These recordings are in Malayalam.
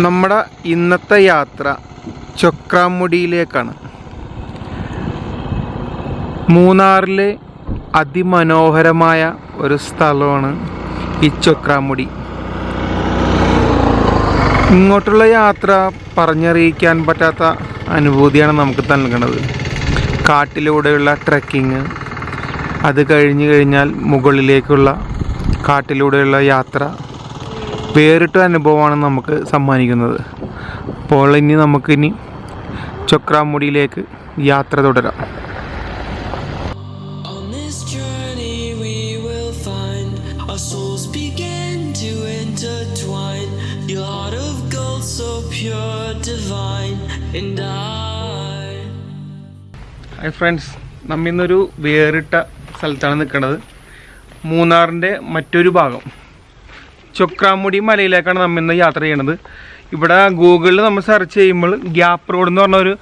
നമ്മുടെ ഇന്നത്തെ യാത്ര ചൊക്രാമുടിയിലേക്കാണ്. മൂന്നാറിലെ അതിമനോഹരമായ ഒരു സ്ഥലമാണ് ഈ ചൊക്രാമുടി. ഇങ്ങോട്ടുള്ള യാത്ര പറഞ്ഞറിയിക്കാൻ പറ്റാത്ത അനുഭൂതിയാണ് നമുക്ക് നൽകുന്നത്. കാട്ടിലൂടെയുള്ള ട്രെക്കിങ്, അത് കഴിഞ്ഞാൽ മുകളിലേക്കുള്ള കാട്ടിലൂടെയുള്ള യാത്ര വേറിട്ട അനുഭവമാണ് നമുക്ക് സമ്മാനിക്കുന്നത്. അപ്പോൾ നമുക്കിനി ചൊക്രാമുടിയിലേക്ക് യാത്ര തുടരാം. ഹായ് ഫ്രണ്ട്സ്, നമ്മിന്നൊരു വേറിട്ട സ്ഥലത്താണ് നിൽക്കുന്നത്. മൂന്നാറിൻ്റെ മറ്റൊരു ഭാഗം ചൊക്രാമുടി മലയിലേക്കാണ് നമ്മിന്ന് യാത്ര ചെയ്യണത്. ഇവിടെ ഗൂഗിളിൽ നമ്മൾ സെർച്ച് ചെയ്യുമ്പോൾ ഗ്യാപ്പ് റോഡ് എന്ന് പറഞ്ഞൊരു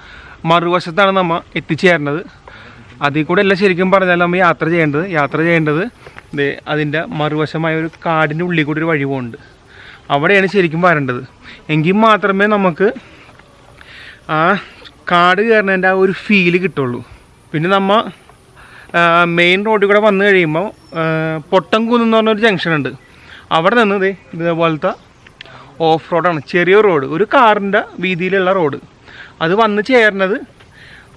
മറുവശത്താണ് നമ്മൾ എത്തിച്ചേരുന്നത്. അതിൽ കൂടെ എല്ലാം ശരിക്കും പറഞ്ഞാൽ നമ്മൾ യാത്ര ചെയ്യേണ്ടത് അതിൻ്റെ മറുവശമായ ഒരു കാടിൻ്റെ ഉള്ളിൽ കൂടി ഒരു വഴി പോകുന്നുണ്ട്. അവിടെയാണ് ശരിക്കും വരേണ്ടത്. എങ്കിൽ മാത്രമേ നമുക്ക് ആ കാട് കയറുന്നതിൻ്റെ ആ ഒരു ഫീല് കിട്ടുള്ളൂ. പിന്നെ നമ്മൾ മെയിൻ റോഡിൽ കൂടെ വന്നു കഴിയുമ്പോൾ പൊട്ടംകുന്ന് എന്ന് പറഞ്ഞൊരു ജംഗ്ഷൻ ഉണ്ട്. അവിടെ നിന്ന് ഇതേപോലത്തെ ഓഫ് റോഡാണ്, ചെറിയ റോഡ്, ഒരു കാറിൻ്റെ വീതിയിലുള്ള റോഡ്. അത് വന്ന് ചേരുന്നത്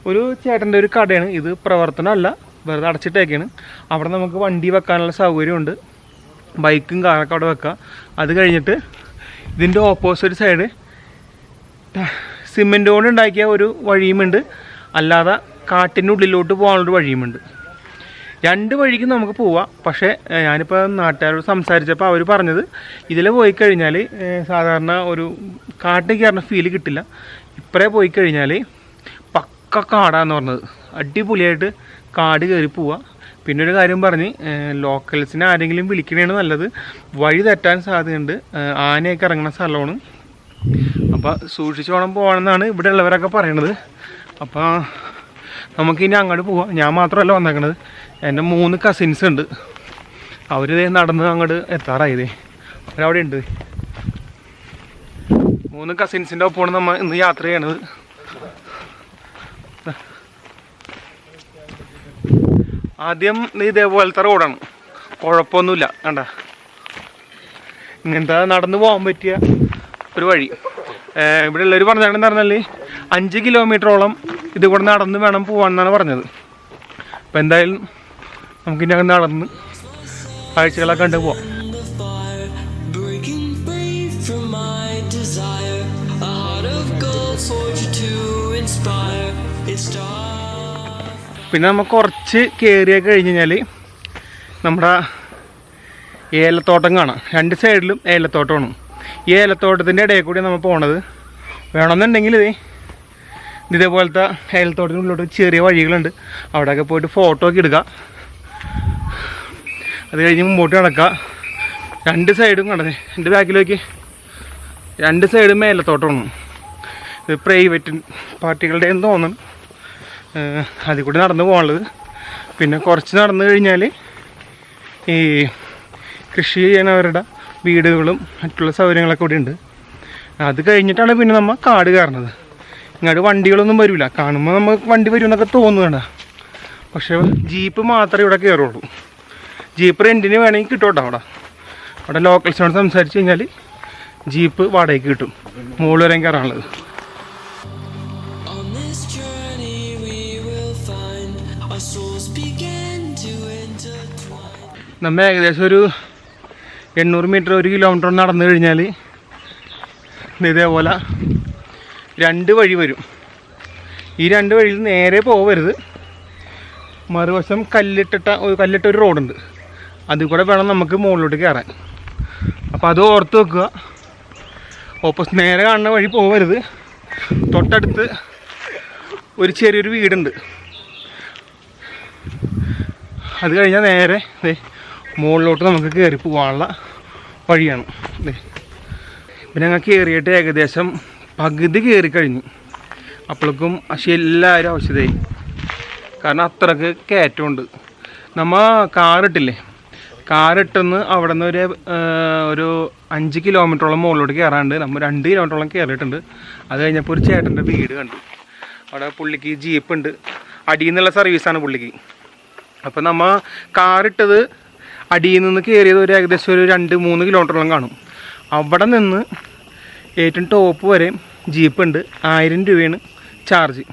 ഒരു ചേട്ടൻ്റെ ഒരു കടയാണ്. ഇത് പ്രവർത്തനമല്ല, വെറുതെ അടച്ചിട്ടേക്കാണ്. അവിടെ നമുക്ക് വണ്ടി വെക്കാനുള്ള സൗകര്യമുണ്ട്, ബൈക്കും കാറൊക്കെ അവിടെ വെക്കാം. അത് കഴിഞ്ഞിട്ട് ഇതിൻ്റെ ഓപ്പോസിറ്റ് സൈഡ് സിമെൻറ്റ് കൊണ്ട് ഉണ്ടാക്കിയ ഒരു വഴിയുമുണ്ട്, അല്ലാതെ കാട്ടിനുള്ളിലോട്ട് പോകാനുള്ളൊരു വഴിയുമുണ്ട്. രണ്ട് വഴിക്ക് നമുക്ക് പോവാം. പക്ഷേ ഞാനിപ്പോൾ നാട്ടുകാരോട് സംസാരിച്ചപ്പോൾ അവർ പറഞ്ഞത് ഇതിൽ പോയി കഴിഞ്ഞാൽ സാധാരണ ഒരു കാട്ടിൽ കയറുന്ന ഫീല് കിട്ടില്ല. ഇപ്പറേ പോയി കഴിഞ്ഞാൽ പക്ക കാടാന്ന് പറഞ്ഞത്. അടിപൊളിയായിട്ട് കാട് കയറി പോവുക. പിന്നെ ഒരു കാര്യം പറഞ്ഞ്, ലോക്കൽസിനെ ആരെങ്കിലും വിളിക്കണേണ് നല്ലത്. വഴി തെറ്റാൻ സാധ്യതയുണ്ട്. ആനയൊക്കെ ഇറങ്ങുന്ന സ്ഥലമാണ്. അപ്പോൾ സൂക്ഷിച്ചോണം പോകണമെന്നാണ് ഇവിടെ ഉള്ളവരൊക്കെ പറയണത്. അപ്പോൾ നമുക്കിനി അങ്ങോട്ട് പോവാം. ഞാൻ മാത്രമല്ല വന്നേക്കണത്, എൻ്റെ 3 കസിൻസ് ഉണ്ട്. അവർ നടന്ന് അങ്ങോട്ട് എത്താറായതേ. അവരവിടെ ഉണ്ട്. 3 കസിൻസിൻ്റെ ഒപ്പമാണ് നമ്മൾ ഇന്ന് യാത്ര ചെയ്യണത്. ആദ്യം ഇതേപോലത്തെ റോഡാണ്, കുഴപ്പമൊന്നുമില്ല. കണ്ട, ഇങ്ങനത്തെ നടന്നു പോകാൻ പറ്റിയ ഒരു വഴി. ഇവിടെ ഉള്ളവർ പറഞ്ഞാണെന്ന് പറഞ്ഞാൽ 5 കിലോമീറ്ററോളം ഇത് കൂടെ നടന്ന് വേണം പോകാമെന്നാണ് പറഞ്ഞത്. അപ്പോൾ എന്തായാലും നമുക്കിനി അങ്ങനെ നടന്ന് കാഴ്ചകളൊക്കെ കണ്ടു പോവാം. പിന്നെ നമ്മൾ കുറച്ച് കയറിയ കഴിഞ്ഞാൽ നമ്മുടെ ഏലത്തോട്ടം കാണാം. 2 സൈഡിലും ഏലത്തോട്ടമാണ്. ഈ ഏലത്തോട്ടത്തിൻ്റെ ഇടയിൽ കൂടി നമ്മൾ പോണത്. വേണമെന്നുണ്ടെങ്കിൽ ഇതേപോലത്തെ ഏലത്തോട്ടത്തിനുള്ളിലോട്ട് ചെറിയ വഴികളുണ്ട്, അവിടെയൊക്കെ പോയിട്ട് ഫോട്ടോ ഒക്കെ എടുക്കുക. അത് കഴിഞ്ഞ് മുമ്പോട്ട് നടക്കുക. 2 സൈഡും കണ്ടത്, എൻ്റെ ബാക്കിലേക്ക് 2 സൈഡും ഏലത്തോട്ടമാണ്. ഇത് പ്രൈവറ്റ് പാർട്ടികളുടെ എന്ന് തോന്നുന്നു. അതിൽ കൂടി നടന്ന് പോകാനുള്ളത്. പിന്നെ കുറച്ച് നടന്നു കഴിഞ്ഞാൽ ഈ കൃഷി ചെയ്യുന്നവരുടെ വീടുകളും മറ്റുള്ള സൗകര്യങ്ങളൊക്കെ ഇവിടെ ഉണ്ട്. അത് കഴിഞ്ഞിട്ടാണ് പിന്നെ നമ്മൾ കാട് കയറുന്നത്. ഇങ്ങോട്ട് വണ്ടികളൊന്നും വരില്ല. കാണുമ്പോൾ നമുക്ക് വണ്ടി വരുമെന്നൊക്കെ തോന്നുകയാണ്. പക്ഷേ ജീപ്പ് മാത്രമേ ഇവിടെ കയറുള്ളൂ. ജീപ്പ് റെൻറ്റിന് വേണമെങ്കിൽ കിട്ടും കേട്ടോ. അവിടെ ലോക്കൽസിനോട് സംസാരിച്ച് കഴിഞ്ഞാൽ ജീപ്പ് വാടകയ്ക്ക് കിട്ടും, മുകളിൽ വരെയും കയറാനുള്ളത്. നമ്മൾ ഏകദേശം ഒരു 800 മീറ്റർ 1 കിലോമീറ്റർ നടന്നു കഴിഞ്ഞാൽ ഇതേപോലെ 2 വഴി വരും. ഈ 2 വഴിയിൽ നേരെ പോകരുത്. മറുവശം കല്ലിട്ട ഒരു റോഡുണ്ട്. അതിൽ കൂടെ വേണം നമുക്ക് മുകളിലോട്ട് കയറാൻ. അപ്പോൾ അത് ഓർത്ത് വെക്കുക. ഓപ്പോസിറ്റ് നേരെ കാണുന്ന വഴി പോകരുത്. തൊട്ടടുത്ത് ഒരു ചെറിയൊരു വീടുണ്ട്. അത് കഴിഞ്ഞാൽ നേരെ മുകളിലോട്ട് നമുക്ക് കയറി പോകാനുള്ള വഴിയാണ്. പിന്നെ ഞങ്ങൾ കയറിയിട്ട് ഏകദേശം പകുതി കയറി കഴിഞ്ഞു. അപ്പോഴേക്കും എല്ലാവരും ആവശ്യതയായി. കാരണം അത്രക്ക് കയറ്റമുണ്ട്. നമ്മൾ കാറിട്ടില്ലേ, കാറിട്ടെന്ന് അവിടെ നിന്ന് ഒരു 5 കിലോമീറ്ററോളം മുകളിലോട്ട് കയറാണ്ട് നമ്മൾ 2 കിലോമീറ്ററോളം കയറിയിട്ടുണ്ട്. അത് കഴിഞ്ഞപ്പോൾ ഒരു ചേട്ടൻ്റെ വീട് കണ്ടു. അവിടെ പുള്ളിക്ക് ജീപ്പ് ഉണ്ട്, അടിയിൽ നിന്നുള്ള സർവീസാണ് പുള്ളിക്ക്. അപ്പോൾ നമ്മൾ കാറിട്ടത് അടിയിൽ നിന്ന് കയറിയത് ഏകദേശം ഒരു 2-3 കിലോമീറ്ററോളം കാണും. അവിടെ നിന്ന് ഏറ്റവും ടോപ്പ് വരെ ജീപ്പ് ഉണ്ട്. 1000 രൂപയാണ് ചാർജ്.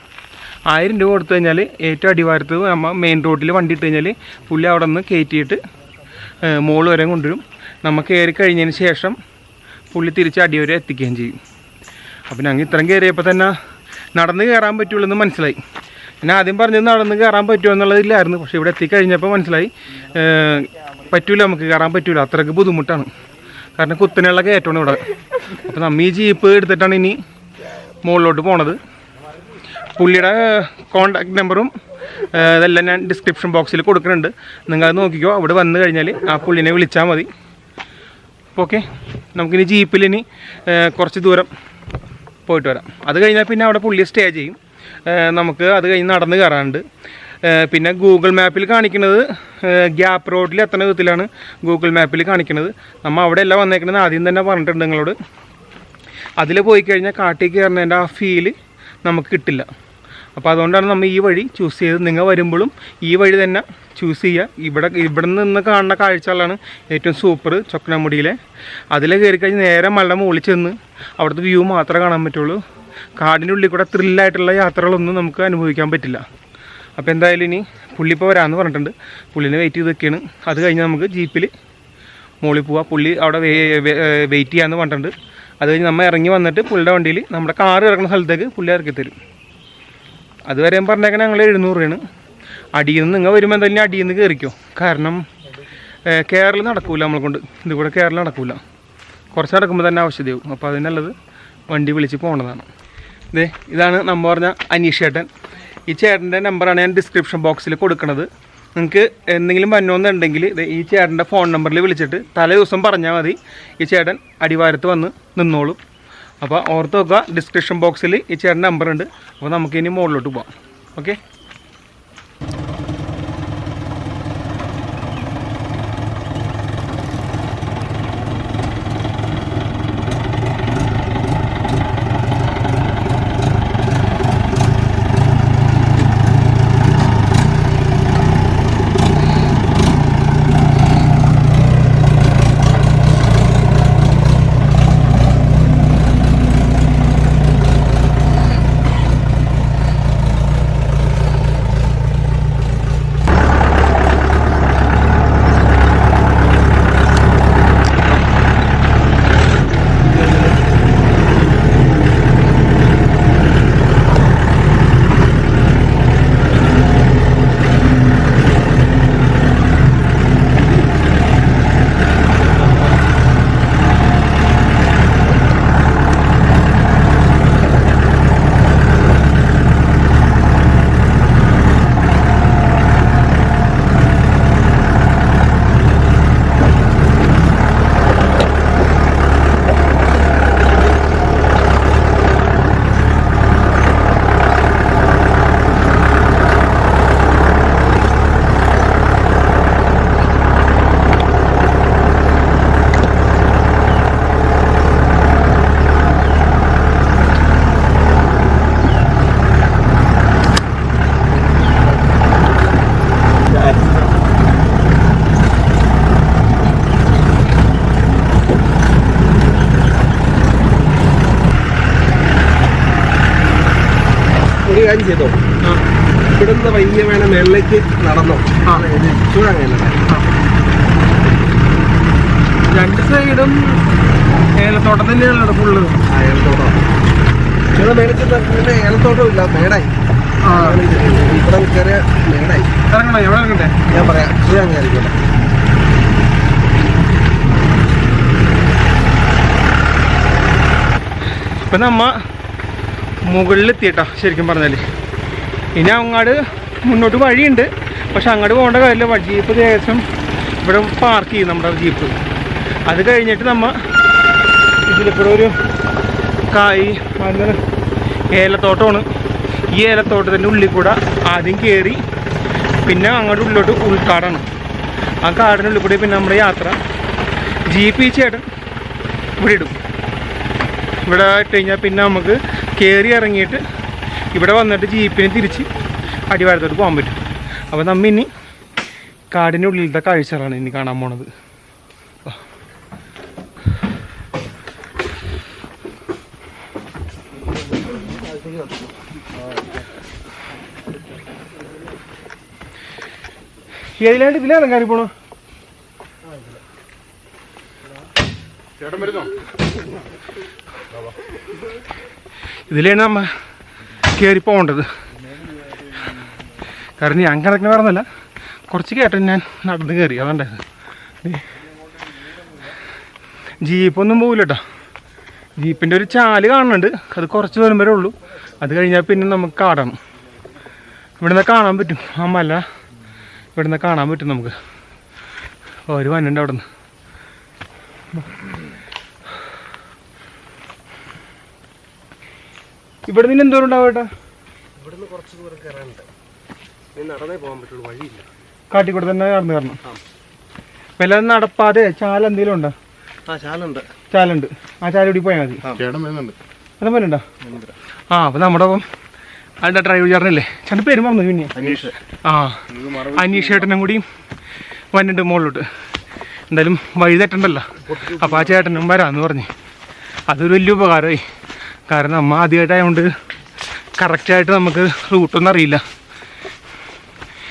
1000 രൂപ കൊടുത്തു കഴിഞ്ഞാൽ ഏറ്റവും അടിവാരത്ത് നമ്മൾ മെയിൻ റോഡിൽ വണ്ടി ഇട്ട് കഴിഞ്ഞാൽ പുള്ളി അവിടെ നിന്ന് കയറ്റിയിട്ട് മോള് വരെ കൊണ്ടുവരും. നമ്മൾ കയറി കഴിഞ്ഞതിന് ശേഷം പുള്ളി തിരിച്ച് അടി വരെ എത്തിക്കുകയും ചെയ്യും. അപ്പോൾ ഞങ്ങൾ ഇത്രയും കയറിയപ്പോൾ തന്നെ നടന്ന് കയറാൻ പറ്റുള്ളൂ എന്ന് മനസ്സിലായി. ഞാൻ ആദ്യം പറഞ്ഞത് നടന്ന് കയറാൻ പറ്റുമോ എന്നുള്ളതില്ലായിരുന്നു. പക്ഷേ ഇവിടെ എത്തിക്കഴിഞ്ഞപ്പോൾ മനസ്സിലായി പറ്റൂല, നമുക്ക് കയറാൻ പറ്റൂല, അത്രയ്ക്ക് ബുദ്ധിമുട്ടാണ്. കാരണം കുത്തനെയുള്ള കയറ്റമാണ് ഇവിടെ. അപ്പോൾ നമ്മൾ ഈ ജീപ്പ് എടുത്തിട്ടാണ് ഇനി മുകളിലോട്ട് പോണത്. പുള്ളിയുടെ കോൺടാക്ട് നമ്പറും ഇതെല്ലാം ഞാൻ ഡിസ്ക്രിപ്ഷൻ ബോക്സിൽ കൊടുക്കുന്നുണ്ട്. നിങ്ങളത് നോക്കിക്കോ. അവിടെ വന്നു കഴിഞ്ഞാൽ ആ പുള്ളിനെ വിളിച്ചാൽ മതി. ഓക്കെ, നമുക്കിനി ജീപ്പിലിനി കുറച്ച് ദൂരം പോയിട്ട് വരാം. അത് കഴിഞ്ഞാൽ പിന്നെ അവിടെ പുള്ളി സ്റ്റേ ചെയ്യും. നമുക്ക് അത് കഴിഞ്ഞ് നടന്ന് കയറാനുണ്ട്. പിന്നെ ഗൂഗിൾ മാപ്പിൽ കാണിക്കുന്നത് ഗ്യാപ്പ് റോഡിൽ എത്തുന്ന വിധത്തിലാണ് ഗൂഗിൾ മാപ്പിൽ കാണിക്കുന്നത്. നമ്മൾ അവിടെ എല്ലാം വന്നേക്കുന്നത് ആദ്യം തന്നെ പറഞ്ഞിട്ടുണ്ട് നിങ്ങളോട്. അതിൽ പോയി കഴിഞ്ഞാൽ കാട്ടിൽ കയറുന്നതിൻ്റെ ആ ഫീല് നമുക്ക് കിട്ടില്ല. അപ്പോൾ അതുകൊണ്ടാണ് നമ്മൾ ഈ വഴി ചൂസ് ചെയ്തത്. നിങ്ങൾ വരുമ്പോഴും ഈ വഴി തന്നെ ചൂസ് ചെയ്യുക. ഇവിടെ നിന്ന് കാണുന്ന കാഴ്ചകളാണ് ഏറ്റവും സൂപ്പർ. ചൊക്രാമുടിയിലെ അതിൽ കയറി കഴിഞ്ഞ് നേരെ മലയുടെ മുകളിൽ ചെന്ന് അവിടുത്തെ വ്യൂ മാത്രമേ കാണാൻ പറ്റുള്ളൂ. കാടിൻ്റെ ഉള്ളിൽ കൂടെ ത്രില്ലായിട്ടുള്ള യാത്രകളൊന്നും നമുക്ക് അനുഭവിക്കാൻ പറ്റില്ല. അപ്പോൾ എന്തായാലും ഇനി പുള്ളി ഇപ്പോൾ വരാമെന്ന് പറഞ്ഞിട്ടുണ്ട്. പുള്ളിനെ വെയിറ്റ് ചെയ്ത് നിൽക്കുകയാണ്. അത് കഴിഞ്ഞ് നമുക്ക് ജീപ്പിൽ മുകളിൽ പോവാം. പുള്ളി അവിടെ വെയിറ്റ് ചെയ്യാമെന്ന് പറഞ്ഞിട്ടുണ്ട്. അത് കഴിഞ്ഞ് നമ്മൾ ഇറങ്ങി വന്നിട്ട് പുള്ളിയുടെ വണ്ടിയിൽ നമ്മുടെ കാറ് ഇറങ്ങുന്ന സ്ഥലത്തേക്ക് പുള്ളി ഇറക്കി തരും. അതുവരെ പറഞ്ഞേക്കാൻ ഞങ്ങൾ 700 രൂപയാണ്. അടിയിൽ നിന്ന് നിങ്ങൾ വരുമ്പോൾ എന്തായാലും അടിയിൽ നിന്ന് കയറിക്കോ. കാരണം കേരളം നടക്കൂല, നമ്മളെ കൊണ്ട് ഇത് കൂടെ കേരളം നടക്കൂല. കുറച്ച് നടക്കുമ്പോൾ തന്നെ ആവശ്യതയാവും. അപ്പോൾ അതിനുള്ളത് വണ്ടി വിളിച്ച് പോകണതാണ്. ഇതാണ് നമ്മൾ പറഞ്ഞ അനീഷ് ചേട്ടൻ. ഈ ചേട്ടൻ്റെ നമ്പറാണ് ഞാൻ ഡിസ്ക്രിപ്ഷൻ ബോക്സിൽ കൊടുക്കുന്നത്. നിങ്ങൾക്ക് എന്തെങ്കിലും വന്നോന്നുണ്ടെങ്കിൽ ഈ ചേട്ടൻ്റെ ഫോൺ നമ്പറിൽ വിളിച്ചിട്ട് തലേ ദിവസം പറഞ്ഞാൽ മതി. ഈ ചേട്ടൻ അടിവാരത്ത് വന്ന് നിന്നോളും. അപ്പോൾ ഓർത്ത് നോക്കുക, ഡിസ്ക്രിപ്ഷൻ ബോക്സിൽ ഈ ചേട്ടൻ്റെ നമ്പറുണ്ട്. അപ്പോൾ നമുക്കിനി മുകളിലോട്ട് പോകാം. ഓക്കെ, ഒരു കാര്യം ചെയ്തോ, ഇവിടുന്ന് വയ്യ വേണം മേളിലേക്ക് നടന്നോ. രണ്ട് സൈഡും ഏലത്തോട്ടം തന്നെയാണല്ലോ ഫുള്ള്. ഏലത്തോട്ടം ഇവിടെ മേടിച്ചിട്ട് ഏലത്തോട്ടം ഇല്ല, മേടായി. ഇവിടെ കയറിയ മേടായി. ഇറങ്ങണോ? എവിടെ ഇറങ്ങട്ടെ? ഞാൻ പറയാം, ഞാൻ കയറിക്കോട്ടെ. ഇപ്പം നമ്മ മുകളിലെത്തിയിട്ടോ ശരിക്കും പറഞ്ഞാൽ. ഇനി അങ്ങോട്ട് മുന്നോട്ട് വഴിയുണ്ട്, പക്ഷെ അങ്ങോട്ട് പോകേണ്ട കാര്യമില്ല. ജീപ്പ് ഏകദേശം ഇവിടെ പാർക്ക് ചെയ്യും നമ്മുടെ ജീപ്പ്. അത് കഴിഞ്ഞിട്ട് നമ്മ ഇതിലിപ്പോൾ ഒരു ഏലത്തോട്ടമാണ്. ഈ ഏലത്തോട്ടത്തിൻ്റെ ഉള്ളിൽ കൂടെ ആദ്യം കയറി പിന്നെ അങ്ങോട്ട് ഉള്ളിലോട്ട് ഉൾക്കാടാണ്. ആ കാടിനുള്ളിൽ കൂടി പിന്നെ നമ്മുടെ യാത്ര. ജീപ്പ് ഈ ചേട്ടൻ ഇവിടെ ഇടും. ഇവിടെ ഇട്ട് കഴിഞ്ഞാൽ പിന്നെ നമുക്ക് കയറി ഇറങ്ങിയിട്ട് ഇവിടെ വന്നിട്ട് ജീപ്പിന് തിരിച്ച് അടിവാരത്തോട്ട് പോകാൻ പറ്റും. അപ്പോൾ നമ്മ ഇനി കാടിൻ്റെ ഉള്ളിലത്തെ കാഴ്ചകളാണ് ഇനി കാണാൻ പോണത്. ഏതിലാണ്ട് ഇതിലാണ് കയറി പോണോ? ഇതിലാണ് നമ്മ കയറി പോകേണ്ടത്. കാരണം ഞാൻ കണക്കിന് പറഞ്ഞല്ല, കുറച്ച് കേട്ടൻ ഞാൻ നടന്ന് കയറി. അതുണ്ടായത് ജീപ്പൊന്നും പോകില്ല കേട്ടോ. ജീപ്പിൻ്റെ ഒരു ചാല് കാണുന്നുണ്ട്, അത് കുറച്ച് ദൂരം വരെ ഉള്ളൂ. അത് കഴിഞ്ഞാൽ പിന്നെ നമുക്ക് കാടാണ്. ഇവിടുന്ന് കാണാൻ പറ്റും ആ മല, ഇവിടുന്ന് കാണാൻ പറ്റും നമുക്ക്. ഒരു വനുണ്ട് അവിടെ നിന്ന്. ഇവിടെ നിന്ന് എന്തോരം ഉണ്ടാവും ഏട്ടാ? ഇവിടുന്ന് കുറച്ച് ദൂരം കയറാനുണ്ട്. നടന്നേ പോകാൻ പറ്റുള്ളൂ, വഴിയില്ല. കാട്ടിക്കൂടെ തന്നെ നടന്ന് കയറണം. വല്ല നടപ്പാതെ ചാല എന്തെങ്കിലും ഉണ്ടോ? ചാലുണ്ട്. ചാലുണ്ട്. ആ ചാല കൂടി പോയാൽ മതി. അതെല്ലാം പോലുണ്ടോ? ആ അപ്പോൾ നമ്മുടെ ഒപ്പം അതിൻ്റെ ഡ്രൈവർ ചേട്ടനല്ലേ, ചേട്ടൻ പേര് മറന്നു പിന്നെ. ആ അനീഷ് ചേട്ടനും കൂടി വന്നിട്ട് മുകളിലോട്ട്. എന്തായാലും വഴി തെറ്റണ്ടല്ലോ. അപ്പോൾ ആ ചേട്ടനും വരാമെന്ന് പറഞ്ഞ്. അതൊരു വലിയ ഉപകാരമായി. കാരണം നമ്മൾ ആദ്യമായിട്ടായതുകൊണ്ട് കറക്റ്റായിട്ട് നമുക്ക് റൂട്ടൊന്നും അറിയില്ല.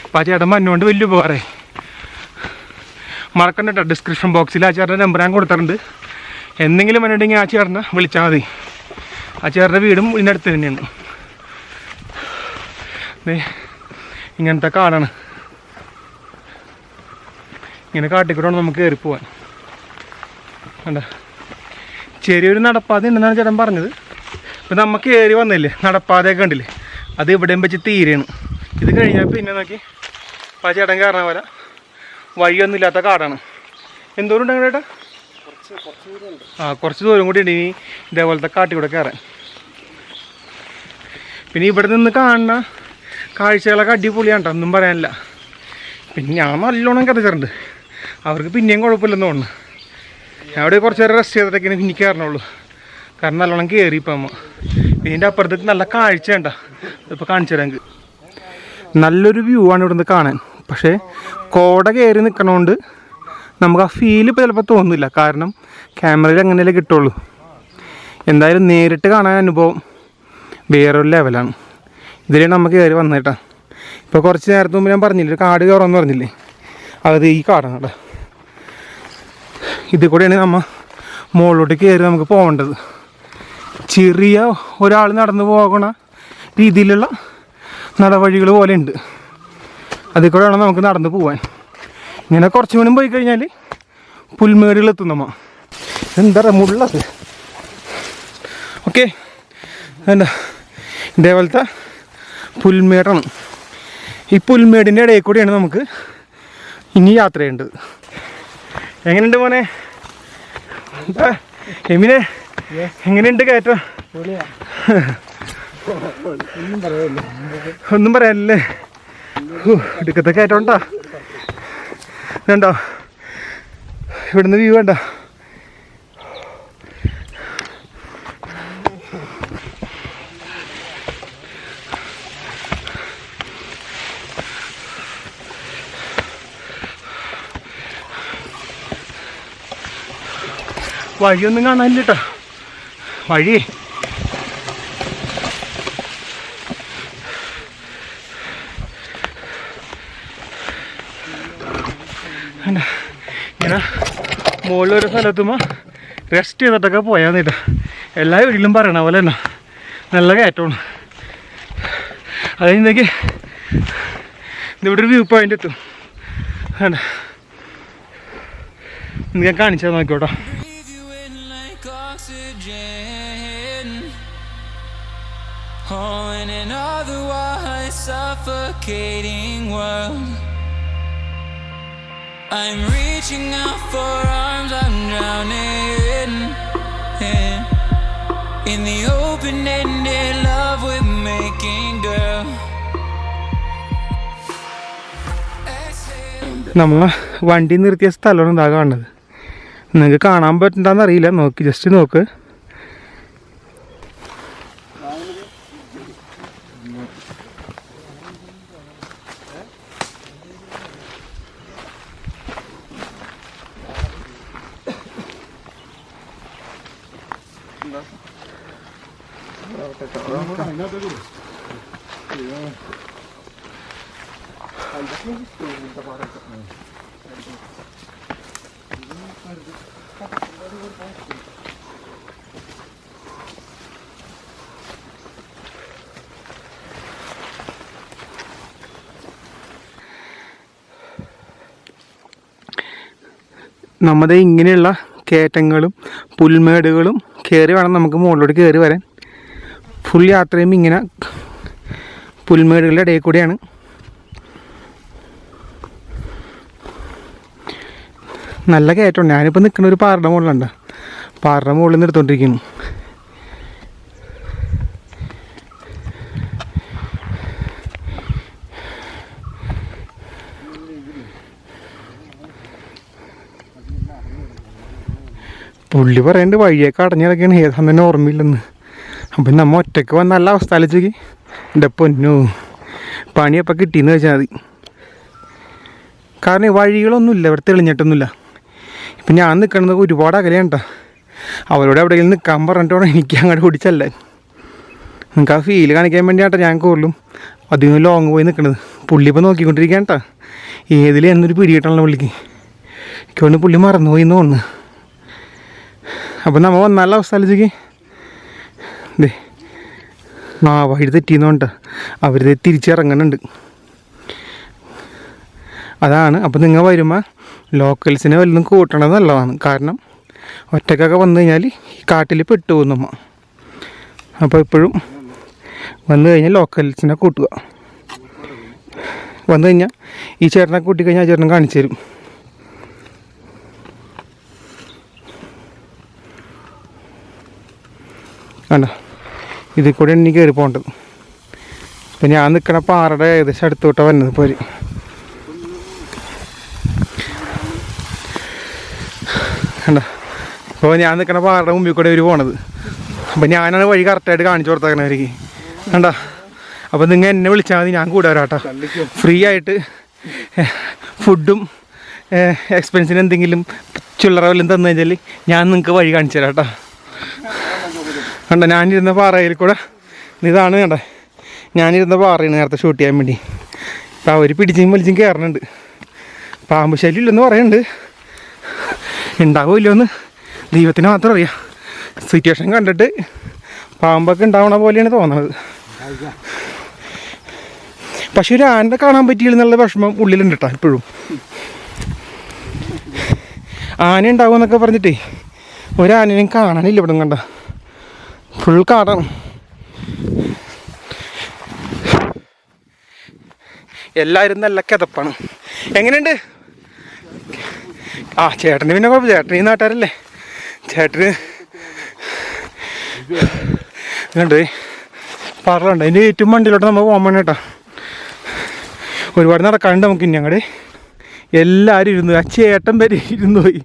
അപ്പോൾ ആ ചേട്ടൻ വന്നുകൊണ്ട് വലിയ ഉപകാരമായി. മറക്കണ്ട കേട്ടോ, ഡിസ്ക്രിപ്ഷൻ ബോക്സിൽ ആ ചേട്ടൻ്റെ നമ്പർ ഞാൻ കൊടുത്തിട്ടുണ്ട്. എന്തെങ്കിലും വന്നിട്ടുണ്ടെങ്കിൽ ആ ചേട്ടനെ വിളിച്ചാൽ മതി. ആ ചേട്ടൻ്റെ വീടും ഇതിനടുത്ത് തന്നെയാണ്. ഇങ്ങനത്തെ കാടാണ്. ഇങ്ങനെ കാട്ടിക്കൂടാണ് നമുക്ക് കയറി പോവാൻ. വേണ്ട ചെറിയൊരു നടപ്പാത ഉണ്ടെന്നാണ് ചേട്ടൻ പറഞ്ഞത്. ഇപ്പം നമുക്ക് കയറി വന്നില്ലേ, നടപ്പാതയൊക്കെ ഉണ്ടില്ലേ, അത് ഇവിടെയും വെച്ച് തീരെയാണ്. ഇത് കഴിഞ്ഞാൽ പിന്നെ നോക്കി ആ ചേട്ടൻ കയറണ പോലെ വഴിയൊന്നും ഇല്ലാത്ത കാടാണ്. എന്തോരം ഉണ്ട് ചേട്ടാ? കുറച്ച് ദൂരം കൂടി ഉണ്ട് ഇനി ഇതേപോലത്തെ കാട്ടിൽ കൂടെ കയറാൻ. പിന്നെ ഇവിടെ നിന്ന് കാണുന്ന കാഴ്ചകളൊക്കെ അടിപൊളിയാണ് കേട്ടോ, ഒന്നും പറയാനില്ല. പിന്നെ ഞാൻ നല്ലോണം കയറിച്ചിട്ടുണ്ട്. അവർക്ക് പിന്നെയും കുഴപ്പമില്ലെന്ന് തോന്നുന്നു. ഞാൻ അവിടെ കുറച്ച് നേരം റെസ്റ്റ് ചെയ്തിട്ടൊക്കെ പിന്നെ കയറണുള്ളൂ. കാരണം നല്ലോണം കയറി ഇപ്പം അമ്മ. പിന്നെ ഇതിൻ്റെ അപ്പുറത്തേക്ക് നല്ല കാഴ്ച ഉണ്ടോ, ഇപ്പോൾ കാണിച്ചു തരാം. നല്ലൊരു വ്യൂ ആണ് ഇവിടെ നിന്ന് കാണാൻ. പക്ഷേ കോട കയറി നിൽക്കണോണ്ട് നമുക്ക് ആ ഫീൽ ഇപ്പോൾ ചിലപ്പോൾ തോന്നുന്നില്ല. കാരണം ക്യാമറയിൽ അങ്ങനെയല്ലേ കിട്ടുള്ളൂ. എന്തായാലും നേരിട്ട് കാണാൻ അനുഭവം വേറൊരു ലെവലാണ്. ഇതിലേ നമുക്ക് കയറി വന്നേട്ടാ. ഇപ്പോൾ കുറച്ച് നേരത്തെ മുമ്പ് ഞാൻ പറഞ്ഞില്ലേ, ഒരു കാട് കയറുമെന്ന് പറഞ്ഞില്ലേ, അത് ഈ കാടാണ് കേട്ടോ. ഇതിൽ കൂടെയാണ് നമ്മൾ മുകളിലോട്ട് കയറി നമുക്ക് പോകേണ്ടത്. ചെറിയ ഒരാൾ നടന്നു പോകണ രീതിയിലുള്ള നടവഴികൾ പോലെ ഉണ്ട്. അതിൽ കൂടെ വേണം നമുക്ക് നടന്നു പോകാൻ. ഇങ്ങനെ കുറച്ച് മണി പോയി കഴിഞ്ഞാൽ പുൽമേടുകൾ എത്തും. നമ്മൾ എന്താ പറയുക, മുള്ളത്. ഓക്കെ, എന്താ ഇതേപോലത്തെ പുൽമേടാണ്. ഈ പുൽമേടിൻ്റെ ഇടയിൽ കൂടെയാണ് നമുക്ക് ഇനി യാത്ര ചെയ്യേണ്ടത്. എങ്ങനെയുണ്ട് മോനെ? എമിനെ എങ്ങനെയുണ്ട് കയറ്റം? ഒന്നും പറയാനില്ലേ? എടുക്കത്തെ കയറ്റം ഉണ്ടോ? വേണ്ടോ? ഇവിടുന്ന് വ്യൂ വേണ്ട? വഴിയൊന്നും കാണാനില്ല കേട്ടോ. വഴി ഇങ്ങനെ മുകളിലൊരു സ്ഥലത്തുമ്പോൾ റെസ്റ്റ് ചെയ്തിട്ടൊക്കെ പോയാൽ മതി കേട്ടോ. എല്ലാ വീട്ടിലും പറയണ പോലെ തന്നെ നല്ല കയറ്റമാണ്. അത് കഴിഞ്ഞേക്ക് ഇതിവിടെ ഒരു വ്യൂ പോയിൻ്റ് എത്തും. വേണ്ട ഞാൻ കാണിച്ചാൽ നോക്കിക്കോട്ടോ. Oh, in an otherwise suffocating world, I'm reaching out for arms, I'm drowning in the open-ended love we're making, girl. നമ്മൾ വണ്ടി നിർത്തിയ സ്ഥലമാണ് ഇതാ കാണുന്നത്. നിങ്ങൾക്ക് കാണാൻ പറ്റണ്ടെന്ന് അറിയില്ല, നോക്കി ജസ്റ്റ് നോക്ക്. നമ്മുടെ ഇങ്ങനെയുള്ള കയറ്റങ്ങളും പുൽമേടുകളും കയറി വേണം നമുക്ക് മുകളിലോട്ട് കയറി വരാൻ. ഫുൾ യാത്രയും ഇങ്ങനെ പുൽമേടുകളുടെ ഇടയിൽ കൂടെയാണ്. നല്ല കയറ്റമുണ്ട്. ഞാനിപ്പോൾ നിൽക്കുന്ന ഒരു പാറയുടെ മുകളിലുണ്ട്. പാറയുടെ മുകളിൽ നിന്ന് എടുത്തോണ്ടിരിക്കുന്നു. പുള്ളി പറയേണ്ട വഴിയൊക്കെ അടഞ്ഞിടക്കാണ്, ഏതാ തന്നെ ഓർമ്മയില്ലെന്ന്. അപ്പം നമ്മൾ ഒറ്റയ്ക്ക് വന്ന നല്ല അവസ്ഥ ആലോചിക്ക്. എൻ്റെ പൊന്നു പണിയപ്പം കിട്ടിയെന്ന് വെച്ചാൽ മതി. കാരണം വഴികളൊന്നുമില്ല ഇവിടെ, തെളിഞ്ഞിട്ടൊന്നുമില്ല. ഇപ്പം ഞാൻ നിൽക്കുന്നത് ഒരുപാട് അകലെയാണ് കേട്ടോ. അവരോട് എവിടെയെങ്കിലും നിൽക്കാൻ പറഞ്ഞിട്ട് വേണം എനിക്ക് അങ്ങോട്ട് ഓടിച്ചല്ലേ. നിങ്ങൾക്ക് ആ ഫീൽ കാണിക്കാൻ വേണ്ടിയാട്ടോ ഞാൻ കൂടുതലും അധികം ലോങ് പോയി നിൽക്കണത്. പുള്ളി ഇപ്പം നോക്കിക്കൊണ്ടിരിക്കുകയാണ് കേട്ടോ, ഏതിൽ എന്നൊരു പിടിയിട്ടാണല്ലോ പുള്ളിക്ക്. എനിക്കൊണ്ട് പുള്ളി മറന്നുപോയി എന്ന് തോന്നുന്നു. അപ്പം നമ്മൾ നല്ല അവസ്ഥ ആലോചിക്ക്. ദേ വഴി തെറ്റിയെന്നുകൊണ്ട് അവർ തിരിച്ചിറങ്ങുന്നുണ്ട്. അതാണ്. അപ്പം നിങ്ങൾ വരുമ്പോൾ ലോക്കൽസിനെ വല്ലതും കൂട്ടണത് നല്ലതാണ്. കാരണം ഒറ്റക്കൊക്കെ വന്നു കഴിഞ്ഞാൽ ഈ കാട്ടിൽ പെട്ടുപോകും നമ്മ. അപ്പോൾ എപ്പോഴും വന്നു കഴിഞ്ഞാൽ ലോക്കൽസിനെ കൂട്ടുക. വന്നു കഴിഞ്ഞാൽ ഈ ചേട്ടനെ കൂട്ടിക്കഴിഞ്ഞാൽ ആ ചേട്ടനെ കാണിച്ചു തരും. വേണ്ട, ഇതിൽ കൂടെ എനിക്ക് കയറി പോകേണ്ടത്. ഇപ്പം ഞാൻ നിൽക്കണ പാറയുടെ ഏകദേശം അടുത്തോട്ടാണ് വരുന്നത്. പോര് വേണ്ട. അപ്പോൾ ഞാൻ നിൽക്കണ പാറയുടെ മുമ്പിൽ കൂടെ ഇവർ പോണത്. അപ്പം ഞാനാണ് വഴി കറക്റ്റായിട്ട് കാണിച്ചു കൊടുത്തേക്കണവർക്ക്. വേണ്ട. അപ്പം നിങ്ങൾ എന്നെ വിളിച്ചാൽ മതി, ഞാൻ കൂടെ വരാം കേട്ടോ. ഫ്രീ ആയിട്ട് ഫുഡും എക്സ്പെൻസിന് എന്തെങ്കിലും ചില്ലറ വല്ലതും തന്നു കഴിഞ്ഞാൽ ഞാൻ നിങ്ങൾക്ക് വഴി കാണിച്ചു തരാം കേട്ടോ. കണ്ട, ഞാനിരുന്ന പാറയിൽ കൂടെ ഇതാണ് കണ്ട, ഞാനിരുന്ന പാറയാണ് നേരത്തെ ഷൂട്ട് ചെയ്യാൻ വേണ്ടി. അപ്പം അവർ പിടിച്ചും വലിച്ചും കയറുന്നുണ്ട്. പാമ്പ് ശല്യം ഇല്ലെന്ന് പറയുന്നുണ്ട്. ഉണ്ടാവില്ലെന്ന് ദൈവത്തിന് മാത്രം അറിയാം. സിറ്റുവേഷൻ കണ്ടിട്ട് പാമ്പൊക്കെ ഉണ്ടാവണ പോലെയാണ് തോന്നുന്നത്. പക്ഷെ ഒരു ആനനെ കാണാൻ പറ്റിയില്ലെന്നുള്ള വിഷമം ഉള്ളിലുണ്ട് കേട്ടോ ഇപ്പോഴും. ആന ഉണ്ടാവുമെന്നൊക്കെ പറഞ്ഞിട്ടേ ഒരാനേയും കാണാനില്ല ഇവിടെ. കണ്ട ഫുൾ കാടാണ്. എല്ലാവരും നല്ല കിതപ്പാണ്. എങ്ങനെയുണ്ട്? ചേട്ടന് പിന്നെ കുഴപ്പമില്ല, ചേട്ടന് ഈ നാട്ടുകാരല്ലേ. ചേട്ടന് കണ്ട് പറലുണ്ട്. അതിൻ്റെ ഏറ്റവും വണ്ടിയിലോട്ട് നമ്മൾ പോകാൻ വേണം കേട്ടോ. ഒരുപാട് നടക്കാനുണ്ട് നമുക്ക്. ഇനി അങ്ങോട്ട് എല്ലാവരും ഇരുന്നു. ആ ചേട്ടൻ വരെ ഇരുന്നു പോയി,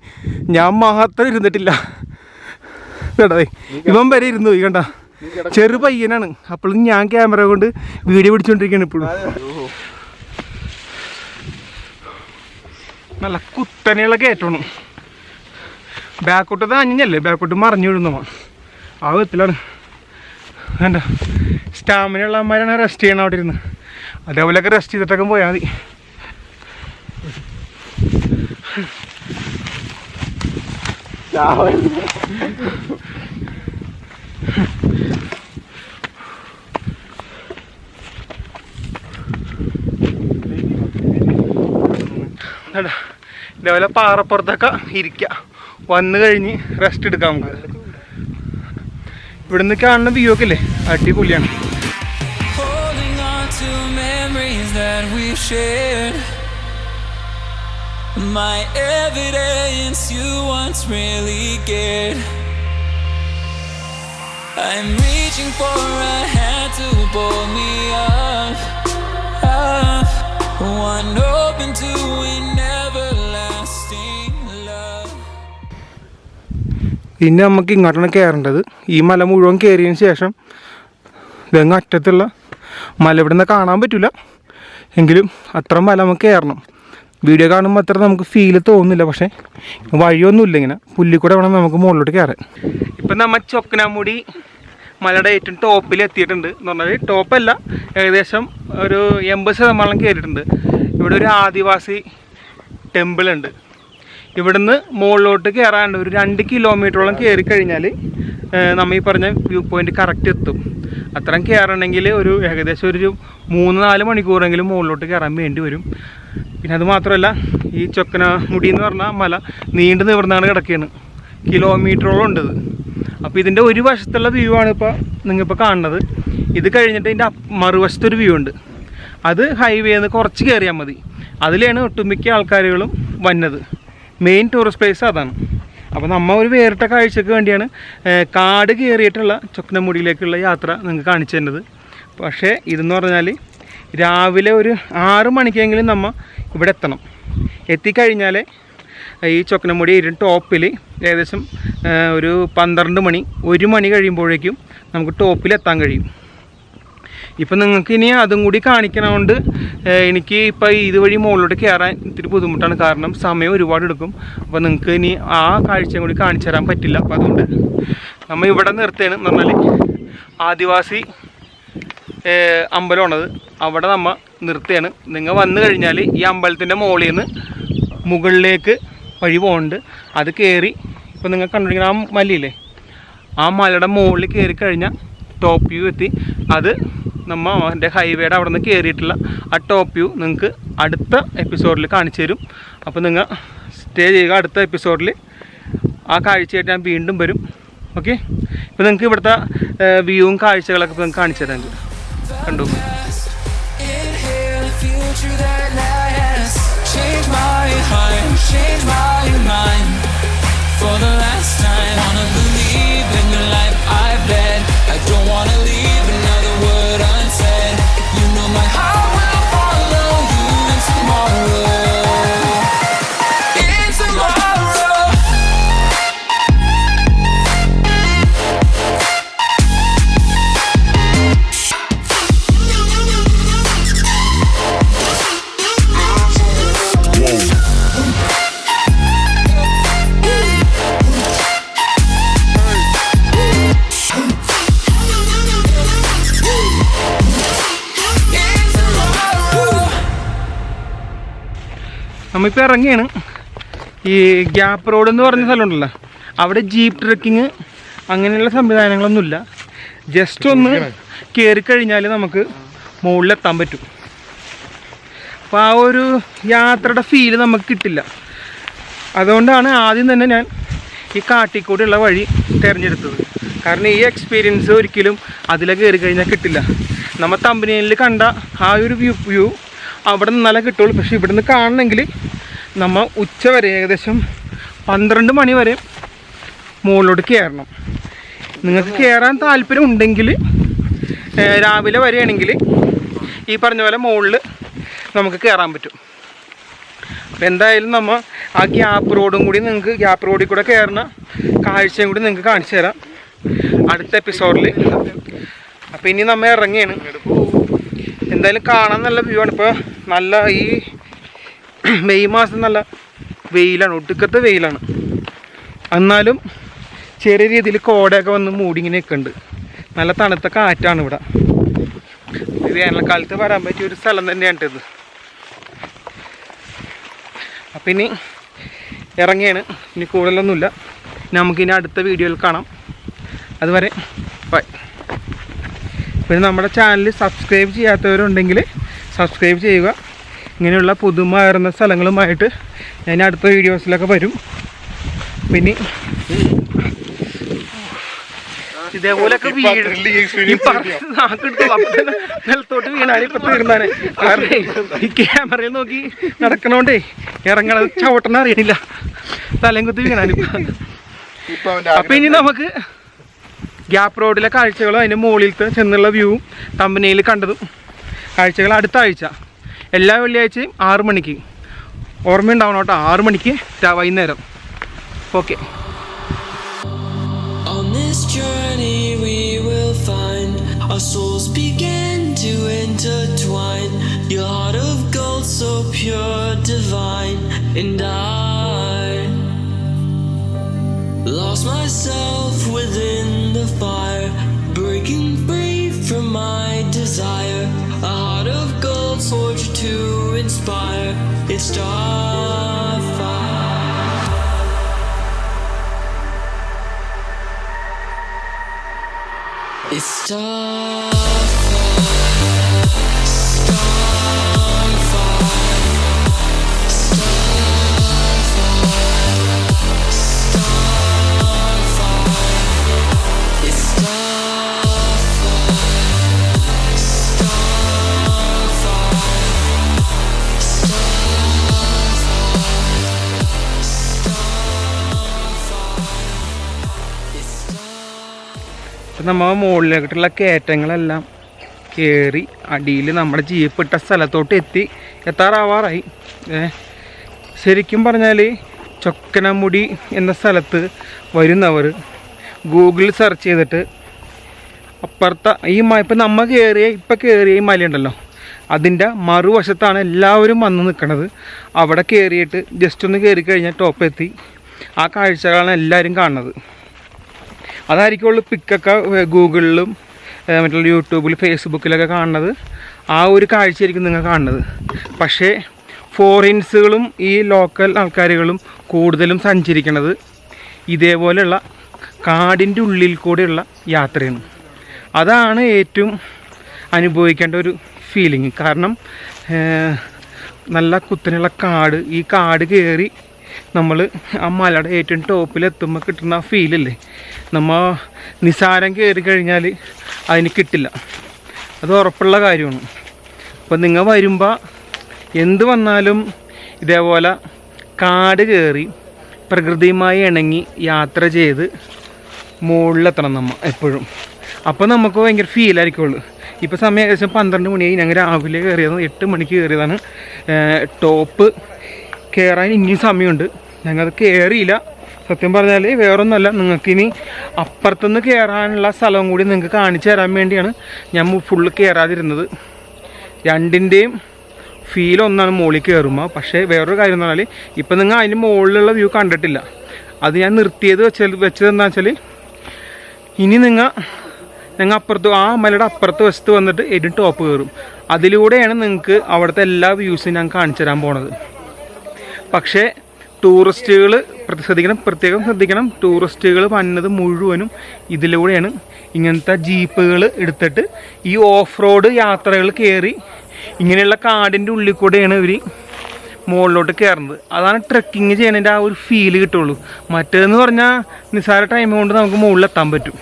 ഞാൻ മാത്രം ഇരുന്നിട്ടില്ല കേട്ടോ. ഇവൻ വരെ ഇരുന്നു പോയി കണ്ട. ചെറു പയ്യനാണ്. അപ്പോഴും ഞാൻ ക്യാമറ കൊണ്ട് വീഡിയോ പിടിച്ചോണ്ടിരിക്കുകയാണ് ഇപ്പോഴും. നല്ല കുത്തനെയുള്ള കയറ്റമാണ്. ബാക്കോട്ട് താഞ്ഞല്ലേ, ബാക്കോട്ട് മറിഞ്ഞു വിടുന്നമ്മ. ആ വിധത്തിലാണ്. വേണ്ട, സ്റ്റാമിന ഉള്ള അമ്മമാരാണ് റെസ്റ്റ് ചെയ്യണം അവിടെ ഇരുന്ന്. അതേപോലെയൊക്കെ റെസ്റ്റ് ചെയ്തിട്ടൊക്കെ പോയാൽ മതി. ഇതേപോലെ പാറപ്പുറത്തൊക്കെ ഇരിക്കുക, വന്നു കഴിഞ്ഞ് റെസ്റ്റ് എടുക്കാം നമുക്ക്. ഇവിടുന്ന് കാണുന്ന വ്യൂ ഒക്കെ ഇല്ലേ, അടിപൊളിയാണ്. My evidence you once really cared. I'm reaching for a hand to pull me up, up. One open to an everlasting. ഇനി നമുക്ക് ഇങ്ങോട്ടാണ് കയറേണ്ടത്. ഈ മല മുഴുവൻ കയറിയതിന് ശേഷം ഇതങ്ങ് അറ്റത്തുള്ള മല ഇവിടെ നിന്ന് കാണാൻ പറ്റില്ല, എങ്കിലും അത്ര മല നമുക്ക് കയറണം. വീഡിയോ കാണുമ്പോൾ അത്ര നമുക്ക് ഫീൽ തോന്നുന്നില്ല, പക്ഷേ വഴിയൊന്നുമില്ല. ഇങ്ങനെ പുല്ലിക്കൂടെ വേണം നമുക്ക് മുകളിലോട്ട് കയറാൻ. ഇപ്പം നമ്മൾ ചൊക്കനാമുടി മലയുടെ ഏറ്റവും ടോപ്പിൽ എത്തിയിട്ടുണ്ട്. എന്ന് പറഞ്ഞാൽ ടോപ്പല്ല, ഏകദേശം ഒരു 80% കയറിയിട്ടുണ്ട്. ഇവിടെ ഒരു ആദിവാസി ടെമ്പിൾ ഉണ്ട്. ഇവിടുന്ന് മുകളിലോട്ട് കയറാണ്ട് ഒരു 2 കിലോമീറ്ററോളം കയറി കഴിഞ്ഞാൽ നമ്മൾ ഈ പറഞ്ഞ വ്യൂ പോയിൻ്റ് കറക്റ്റ് എത്തും. അത്രയും കയറണമെങ്കിൽ ഒരു ഏകദേശം ഒരു 3-4 മണിക്കൂറെങ്കിലും മുകളിലോട്ട് കയറാൻ വേണ്ടി വരും. പിന്നെ അത് മാത്രമല്ല, ഈ ചൊക്കനാമുടി എന്ന് പറഞ്ഞാൽ മല നീണ്ടു നിവർന്നാണ് കിടക്കുകയാണ്, കിലോമീറ്ററോളം ഉണ്ട്. അപ്പോൾ ഇതിൻ്റെ ഒരു വശത്തുള്ള വ്യൂ ആണ് ഇപ്പോൾ നിങ്ങളിപ്പോൾ കാണുന്നത്. ഇത് കഴിഞ്ഞിട്ട് ഇതിൻ്റെ മറുവശത്തൊരു വ്യൂ ഉണ്ട്. അത് ഹൈവേയിൽ നിന്ന് കുറച്ച് കയറിയാൽ മതി. അതിലാണ് ഒട്ടുമിക്ക ആൾക്കാരുകളും വന്നത്. മെയിൻ ടൂറിസ്റ്റ് പ്ലേസ് അതാണ്. അപ്പോൾ നമ്മൾ ഒരു വേറിട്ട കാഴ്ചയ്ക്ക് വേണ്ടിയാണ് കാട് കയറിയിട്ടുള്ള ചൊക്കനാമുടിയിലേക്കുള്ള യാത്ര നിങ്ങൾക്ക് കാണിച്ചു തരുന്നത്. പക്ഷേ ഇതെന്ന് പറഞ്ഞാൽ രാവിലെ ഒരു 6 മണിക്കെങ്കിലും നമ്മൾ ഇവിടെ എത്തണം. എത്തിക്കഴിഞ്ഞാൽ ഈ ചൊക്കനാമുടി ടോപ്പിൽ ഏകദേശം ഒരു 12 മണി 1 മണി കഴിയുമ്പോഴേക്കും നമുക്ക് ടോപ്പിൽ എത്താൻ കഴിയും. ഇപ്പം നിങ്ങൾക്ക് ഇനി അതും കൂടി കാണിക്കണതുകൊണ്ട് എനിക്ക് ഇപ്പോൾ ഇതുവഴി മുകളിലോട്ട് കയറാൻ ഇത്തിരി ബുദ്ധിമുട്ടാണ്, കാരണം സമയം ഒരുപാട് എടുക്കും. അപ്പോൾ നിങ്ങൾക്ക് ഇനി ആ കാഴ്ചയും കൂടി കാണിച്ചു തരാൻ പറ്റില്ല. അപ്പോൾ അതുകൊണ്ട് നമ്മൾ ഇവിടെ നിർത്തുകയാണ്. എന്ന് പറഞ്ഞാൽ ആദിവാസി അമ്പലമാണത്, അവിടെ നമ്മൾ നിർത്തുകയാണ്. നിങ്ങൾ വന്നു കഴിഞ്ഞാൽ ഈ അമ്പലത്തിൻ്റെ മുകളിൽ നിന്ന് മുകളിലേക്ക് വഴി പോകുന്നുണ്ട്. അത് കയറി ഇപ്പോൾ നിങ്ങൾ കണ്ടുപിടിക്കുന്ന ആ മലയില്ലേ, ആ മലയുടെ മുകളിൽ കയറി കഴിഞ്ഞാൽ ടോപ്പ് വ്യൂ എത്തി. അത് നമ്മൾ എൻ്റെ ഹൈവേയുടെ അവിടെ നിന്ന് കയറിയിട്ടുള്ള ആ ടോപ്പ് വ്യൂ നിങ്ങൾക്ക് അടുത്ത എപ്പിസോഡിൽ കാണിച്ചു തരും. അപ്പോൾ നിങ്ങൾ സ്റ്റേ ചെയ്യുക. അടുത്ത എപ്പിസോഡിൽ ആ കാഴ്ചയായിട്ട് ഞാൻ വീണ്ടും വരും. ഓക്കെ, ഇപ്പോൾ നിങ്ങൾക്ക് ഇവിടുത്തെ വ്യൂവും കാഴ്ചകളൊക്കെ ഇപ്പോൾ നിങ്ങൾക്ക് കാണിച്ചു തരാം. കണ്ടു. For the last time, wanna believe in the life I've led. I don't wanna leave another word unsaid. You know my heart will follow you in tomorrow. In tomorrow. നമ്മളിപ്പോൾ ഇറങ്ങിയാണ്. ഈ ഗ്യാപ്പ് റോഡ് എന്ന് പറഞ്ഞ സ്ഥലമുണ്ടല്ലോ, അവിടെ ജീപ്പ് ട്രക്കിങ് അങ്ങനെയുള്ള സംവിധാനങ്ങളൊന്നുമില്ല. ജസ്റ്റ് ഒന്ന് കയറിക്കഴിഞ്ഞാൽ നമുക്ക് മുകളിലെത്താൻ പറ്റും. അപ്പോൾ ആ ഒരു യാത്രയുടെ ഫീല് നമുക്ക് കിട്ടില്ല. അതുകൊണ്ടാണ് ആദ്യം തന്നെ ഞാൻ ഈ കാട്ടിക്കൂടെയുള്ള വഴി തിരഞ്ഞെടുത്തത്. കാരണം ഈ എക്സ്പീരിയൻസ് ഒരിക്കലും അതിലെ കയറി കഴിഞ്ഞാൽ കിട്ടില്ല. നമ്മൾ തമ്പനയിൽ കണ്ട ആ ഒരു വ്യൂ അവിടെ നിന്നാലേ കിട്ടുള്ളൂ. പക്ഷേ ഇവിടെ നിന്ന് കാണണമെങ്കിൽ നമ്മൾ ഉച്ച വരെ ഏകദേശം 12 മണി വരെ മുകളിലോട്ട് കയറണം. നിങ്ങൾക്ക് കയറാൻ താല്പര്യം ഉണ്ടെങ്കിൽ രാവിലെ വരികയാണെങ്കിൽ ഈ പറഞ്ഞ പോലെ മുകളിൽ നമുക്ക് കയറാൻ പറ്റും. അപ്പോൾ എന്തായാലും നമ്മൾ ആ ഗ്യാപ്പ് റോഡും കൂടി നിങ്ങൾക്ക് ഗ്യാപ്പ് റോഡിൽ കൂടെ കയറുന്ന കാഴ്ചയും കൂടി നിങ്ങൾക്ക് കാണിച്ചു തരാം അടുത്ത എപ്പിസോഡിൽ. അപ്പോൾ ഇനി നമ്മൾ ഇറങ്ങിയാണ്. എന്തായാലും കാണാൻ നല്ല വ്യൂ ആണ്. ഇപ്പോൾ നല്ല ഈ മെയ് മാസം നല്ല വെയിലാണ്, ഒടുക്കത്തെ വെയിലാണ്. എന്നാലും ചെറിയ രീതിയിൽ കോടയൊക്കെ വന്ന് മൂടിങ്ങനെയൊക്കെ ഉണ്ട്. നല്ല തണുത്ത കാറ്റാണ് ഇവിടെ. വേനൽക്കാലത്ത് വരാൻ പറ്റിയ ഒരു സ്ഥലം തന്നെയാണ് ഇത്. അപ്പം ഇനി ഇറങ്ങിയാണ്. ഇനി കൂടുതലൊന്നുമില്ല. നമുക്കിനി അടുത്ത വീഡിയോയിൽ കാണാം. അതുവരെ ബൈ. പിന്നെ നമ്മുടെ ചാനൽ സബ്സ്ക്രൈബ് ചെയ്യാത്തവരുണ്ടെങ്കിൽ സബ്സ്ക്രൈബ് ചെയ്യുക. ഇങ്ങനെയുള്ള പുതുമയാർന്ന സ്ഥലങ്ങളുമായിട്ട് ഞാൻ അടുത്ത വീഡിയോസിലൊക്കെ വരും. പിന്നെ ഇതേപോലെയൊക്കെ വീട് നിലത്തോട്ട് വീണാൽ ഇപ്പം തീർന്നാണ്. കാരണം ഈ ക്യാമറയിൽ നോക്കി നടക്കണോണ്ടേ ഇറങ്ങണത് ചവിട്ടണ അറിയണില്ല, തലയും കുത്തി വീണാലിപ്പം. അപ്പം ഇനി നമുക്ക് ഗ്യാപ്പ് റോഡിലെ കാഴ്ചകളും അതിൻ്റെ മുകളിലത്തെ ചെന്നുള്ള വ്യൂവും തമ്പനയിൽ കണ്ടതും കാഴ്ചകൾ അടുത്ത ആഴ്ച എല്ലാ വെള്ളിയാഴ്ചയും 6 മണിക്ക്. ഓർമ്മയുണ്ടാവണം കേട്ടോ, 6 മണിക്ക് വൈകുന്നേരം. Okay. this journey we will find our souls begin to intertwine. Your heart of gold, so pure, divine, and I lost myself within the fire, breaking free from my desire. A heart of gold, forged to inspire. It's starfire. It's starfire. നമ്മൾ മുകളിലേക്കിട്ടുള്ള കയറ്റങ്ങളെല്ലാം കയറി അടിയിൽ നമ്മുടെ ജീപ്പ് ഇട്ട സ്ഥലത്തോട്ട് എത്താറാവാറായി. ശരിക്കും പറഞ്ഞാൽ ചൊക്കനമുടി എന്ന സ്ഥലത്ത് വരുന്നവർ ഗൂഗിളിൽ സെർച്ച് ചെയ്തിട്ട് അപ്പുറത്തെ ഈ ഇപ്പം നമ്മൾ കയറിയ ഈ മലയുണ്ടല്ലോ, അതിൻ്റെ മറുവശത്താണ് എല്ലാവരും വന്ന് നിൽക്കുന്നത്. അവിടെ കയറിയിട്ട് ജസ്റ്റ് ഒന്ന് കയറി കഴിഞ്ഞാൽ ടോപ്പ് എത്തി ആ കാഴ്ചകളാണ് എല്ലാവരും കാണുന്നത്. അതായിരിക്കുള്ളൂ പിക്കൊക്കെ ഗൂഗിളിലും മറ്റുള്ള യൂട്യൂബിൽ ഫേസ്ബുക്കിലൊക്കെ കാണുന്നത്. ആ ഒരു കാഴ്ചയായിരിക്കും നിങ്ങൾ കാണുന്നത്. പക്ഷേ ഫോറിൻസുകളും ഈ ലോക്കൽ ആൾക്കാരുകളും കൂടുതലും സഞ്ചരിക്കുന്നത് ഇതേപോലെയുള്ള കാടിൻ്റെ ഉള്ളിൽ കൂടെയുള്ള യാത്രയാണ്. അതാണ് ഏറ്റവും അനുഭവിക്കേണ്ട ഒരു ഫീലിംഗ്. കാരണം നല്ല കുത്തനെയുള്ള കാട്, ഈ കാട് കയറി നമ്മൾ ആ മലയുടെ ഏറ്റവും ടോപ്പിലെത്തുമ്പോൾ കിട്ടുന്ന ആ ഫീലില്ലേ, നമ്മൾ നിസാരം കയറി കഴിഞ്ഞാൽ അതിന് കിട്ടില്ല. അത് ഉറപ്പുള്ള കാര്യമാണ്. അപ്പോൾ നിങ്ങൾ വരുമ്പോൾ എന്ത് വന്നാലും ഇതേപോലെ കാട് കയറി പ്രകൃതിയുമായി ഇണങ്ങി യാത്ര ചെയ്ത് മുകളിലെത്തണം നമ്മൾ എപ്പോഴും. അപ്പോൾ നമുക്ക് ഭയങ്കര ഫീലായിരിക്കുള്ളൂ. ഇപ്പോൾ സമയം ഏകദേശം 12 മണിയായി. ഞങ്ങൾ രാവിലെ കയറിയതാണ്, 8 മണിക്ക് കയറിയതാണ്. ടോപ്പ് കയറാൻ ഇനിയും സമയമുണ്ട്. ഞങ്ങൾ കയറിയില്ല. സത്യം പറഞ്ഞാൽ വേറൊന്നുമല്ല, നിങ്ങൾക്കിനി അപ്പുറത്തുനിന്ന് കയറാനുള്ള സ്ഥലവും കൂടി നിങ്ങൾക്ക് കാണിച്ചു തരാൻ വേണ്ടിയാണ് ഞാൻ ഫുള്ള് കയറാതിരുന്നത്. രണ്ടിൻ്റെയും ഫീൽ ഒന്നാണ് മുകളിൽ കയറുമ്പോൾ. പക്ഷേ വേറൊരു കാര്യം എന്ന് പറഞ്ഞാൽ ഇപ്പം നിങ്ങൾ അതിന് മുകളിലുള്ള വ്യൂ കണ്ടിട്ടില്ല. അത് ഞാൻ നിർത്തിയത് വെച്ചതെന്താ വെച്ചാൽ ഇനി ഞങ്ങൾ അപ്പുറത്ത് ആ മലയുടെ അപ്പുറത്ത് വശത്ത് വന്നിട്ട് ഏറ്റവും ടോപ്പ് കയറും. അതിലൂടെയാണ് നിങ്ങൾക്ക് അവിടുത്തെ എല്ലാ വ്യൂസും ഞാൻ കാണിച്ചു തരാൻ പോണത്. പക്ഷേ ടൂറിസ്റ്റുകൾ പ്രത്യേകം ശ്രദ്ധിക്കണം. ടൂറിസ്റ്റുകൾ വന്നത് മുഴുവനും ഇതിലൂടെയാണ്. ഇങ്ങനത്തെ ജീപ്പുകൾ എടുത്തിട്ട് ഈ ഓഫ് റോഡ് യാത്രകൾ കയറി ഇങ്ങനെയുള്ള കാടിൻ്റെ ഉള്ളിൽ കൂടെയാണ് ഇവർ മുകളിലോട്ട് കയറുന്നത്. അതാണ് ട്രെക്കിങ് ചെയ്യുന്നതിൻ്റെ ആ ഒരു ഫീല് കിട്ടുള്ളൂ. മറ്റേതെന്ന് പറഞ്ഞാൽ നിസ്സാര ടൈം കൊണ്ട് നമുക്ക് മുകളിലെത്താൻ പറ്റും.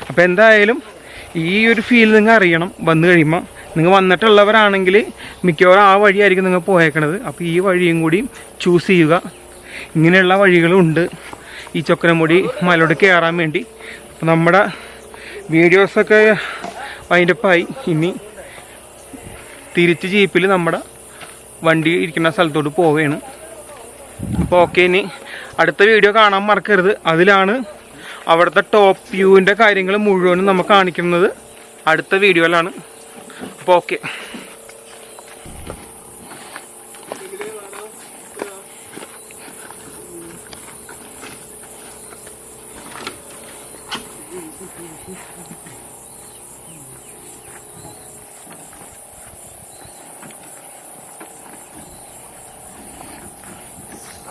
അപ്പോൾ എന്തായാലും ഈ ഒരു ഫീൽ നിങ്ങൾ അറിയണം വന്നു കഴിയുമ്പോൾ. നിങ്ങൾ വന്നിട്ടുള്ളവരാണെങ്കിൽ മിക്കവാറും ആ വഴിയായിരിക്കും നിങ്ങൾ പോയേക്കണത്. അപ്പോൾ ഈ വഴിയും കൂടി ചൂസ് ചെയ്യുക. ഇങ്ങനെയുള്ള വഴികളുണ്ട് ഈ ചൊക്കനമുടി മലയോട് കയറാൻ വേണ്ടി. അപ്പോൾ നമ്മുടെ വീഡിയോസൊക്കെ വൈൻഡപ്പായി. ഇനി തിരിച്ച് ജീപ്പിൽ നമ്മുടെ വണ്ടി ഇരിക്കുന്ന സ്ഥലത്തോട്ട് പോവുകയാണ്. അപ്പോൾ ഓക്കെ, ഇനി അടുത്ത വീഡിയോ കാണാൻ മറക്കരുത്. അതിലാണ് അവിടുത്തെ ടോപ്പ് വ്യൂവിൻ്റെ കാര്യങ്ങൾ മുഴുവനും നമുക്ക് കാണിക്കുന്നത് അടുത്ത വീഡിയോയിലാണ്. അപ്പോൾ ഓക്കെ.